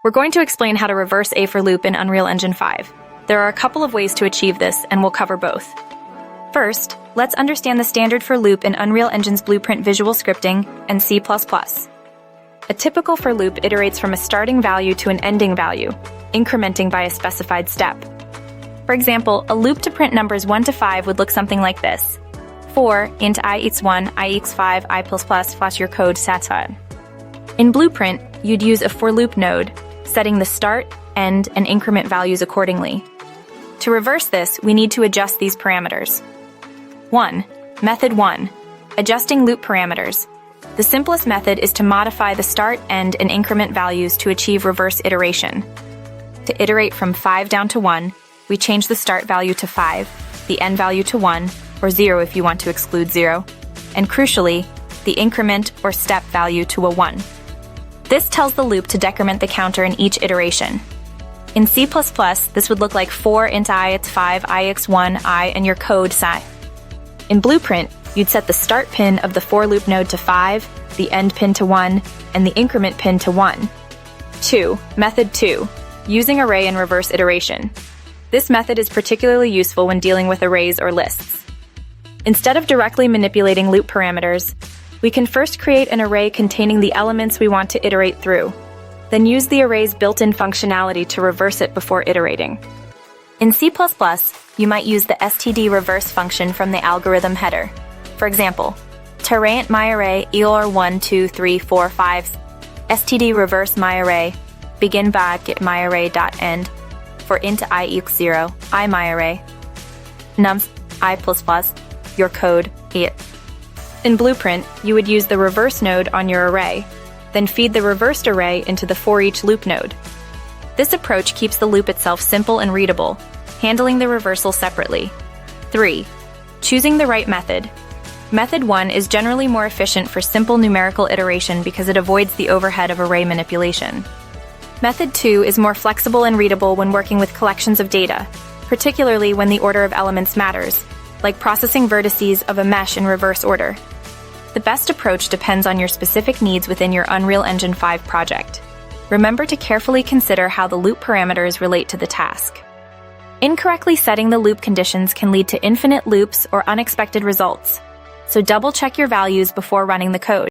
We're going to explain how to reverse a for loop in Unreal Engine 5. There are a couple of ways to achieve this, and we'll cover both. First, let's understand the standard for loop in Unreal Engine's Blueprint visual scripting and C++. A typical for loop iterates from a starting value to an ending value, incrementing by a specified step. For example, a loop to print numbers 1 to 5 would look something like this. 4 int I equals 1, I equals 5, I plus plus, flash your code satisfied. In Blueprint, you'd use a for loop node, setting the start, end, and increment values accordingly. To reverse this, we need to adjust these parameters. 1. Method 1. Adjusting loop parameters. The simplest method is to modify the start, end, and increment values to achieve reverse iteration. To iterate from 5 down to 1, we change the start value to 5, the end value to 1, or 0 if you want to exclude 0, and crucially, the increment or step value to a 1. This tells the loop to decrement the counter in each iteration. In C++, this would look like 4 int I equals 5, I equals 1, I, and your code psi. In Blueprint, you'd set the start pin of the for loop node to 5, the end pin to 1, and the increment pin to 1. 2. Method 2. Using array and reverse iteration. This method is particularly useful when dealing with arrays or lists. Instead of directly manipulating loop parameters, we can first create an array containing the elements we want to iterate through, then use the array's built-in functionality to reverse it before iterating. In C++, you might use the std reverse function from the algorithm header. For example, terraint myArray EOR 1, 2, 3, 4, 5, std reverse myArray, begin by get myArray.end, for int I equals 0, I myArray, nums I plus plus, your code, it. In Blueprint, you would use the reverse node on your array, then feed the reversed array into the for each loop node. This approach keeps the loop itself simple and readable, handling the reversal separately. 3. Choosing the right method. Method 1 is generally more efficient for simple numerical iteration because it avoids the overhead of array manipulation. Method 2 is more flexible and readable when working with collections of data, particularly when the order of elements matters, like processing vertices of a mesh in reverse order. The best approach depends on your specific needs within your Unreal Engine 5 project. Remember to carefully consider how the loop parameters relate to the task. Incorrectly setting the loop conditions can lead to infinite loops or unexpected results, so double-check your values before running the code.